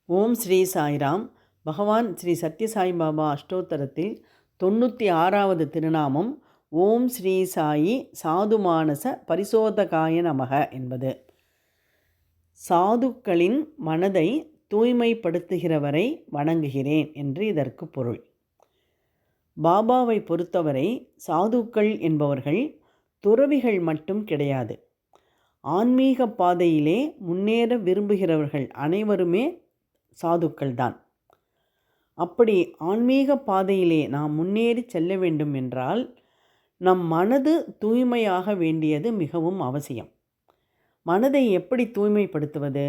ஓம் ஸ்ரீ சாய்ராம். பகவான் ஸ்ரீ சத்யசாய் பாபா அஷ்டோத்தரத்தில் 96வது திருநாமம் ஓம் ஸ்ரீ சாயி சாதுமானச பரிசோதகாய நமக என்பது. சாதுக்களின் மனதை தூய்மைப்படுத்துகிறவரை வணங்குகிறேன் என்று இதற்கு பொருள். பாபாவை பொறுத்தவரை சாதுக்கள் என்பவர்கள் துறவிகள் மட்டும் கிடையாது. ஆன்மீக பாதையிலே முன்னேற விரும்புகிறவர்கள் அனைவருமே சாதுக்கள்தான். அப்படி ஆன்மீக பாதையிலே நாம் முன்னேறி செல்ல வேண்டும் என்றால் நம் மனது தூய்மையாக வேண்டியது மிகவும் அவசியம். மனதை எப்படி தூய்மைப்படுத்துவது?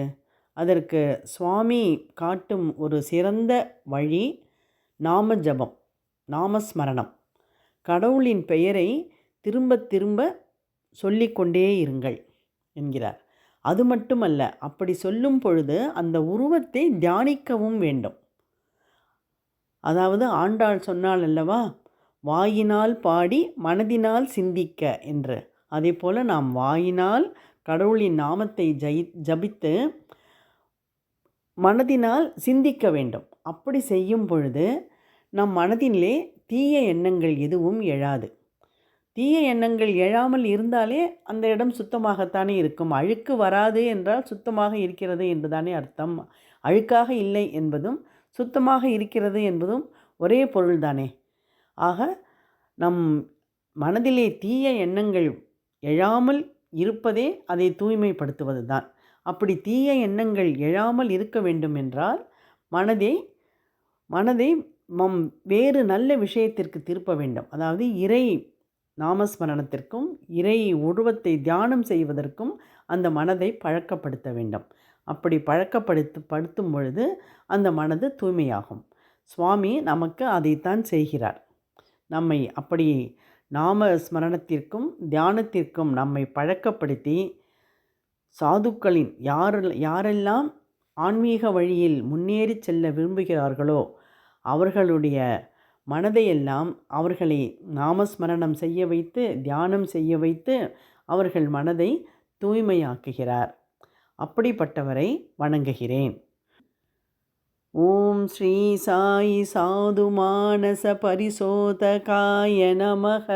அதற்கு சுவாமி காட்டும் ஒரு சிறந்த வழி நாம ஜபம், நாமஸ்மரணம். கடவுளின் பெயரை திரும்ப திரும்ப சொல்லிக்கொண்டே இருங்கள் என்கிறார். அது மட்டுமல்ல, அப்படி சொல்லும் பொழுது அந்த உருவத்தை தியானிக்கவும் வேண்டும். அதாவது ஆண்டாள் சொன்னாள் அல்லவா, வாயினால் பாடி மனதினால் சிந்திக்க என்று. அதே போல் நாம் வாயினால் கடவுளின் நாமத்தை ஜபித்து மனதினால் சிந்திக்க வேண்டும். அப்படி செய்யும் பொழுது நம் மனதிலே தீய எண்ணங்கள் எதுவும் எழாது. தீய எண்ணங்கள் எழாமல் இருந்தாலே அந்த இடம் சுத்தமாகத்தானே இருக்கும். அழுக்கு வராது என்றால் சுத்தமாக இருக்கிறது என்று தானே அர்த்தம். அழுக்காக இல்லை என்பதும் சுத்தமாக இருக்கிறது என்பதும் ஒரே பொருள்தானே. ஆக நம் மனதிலே தீய எண்ணங்கள் எழாமல் இருப்பதே அதை தூய்மைப்படுத்துவது தான். அப்படி தீய எண்ணங்கள் எழாமல் இருக்க வேண்டும் என்றால் மனதை வேறு நல்ல விஷயத்திற்கு திருப்ப வேண்டும். அதாவது இறை நாமஸ்மரணத்திற்கும் இறை உருவத்தை தியானம் செய்வதற்கும் அந்த மனதை பழக்கப்படுத்த வேண்டும். அப்படி படுத்தும் பொழுது அந்த மனது தூய்மையாகும். சுவாமி நமக்கு அதைத்தான் செய்கிறார். நம்மை அப்படி நாமஸ்மரணத்திற்கும் தியானத்திற்கும் நம்மை பழக்கப்படுத்தி சாதுக்களின் யாரெல்லாம் ஆன்மீக வழியில் முன்னேறி செல்ல விரும்புகிறார்களோ அவர்களுடைய மனதையெல்லாம் அவர்களை நாமஸ்மரணம் செய்ய வைத்து தியானம் செய்ய வைத்து அவர்கள் மனதை தூய்மையாக்குகிறார். அப்படிப்பட்டவரை வணங்குகிறேன். ஓம் ஸ்ரீ சாயி சாதுமானச பரிசோதகாய நமக.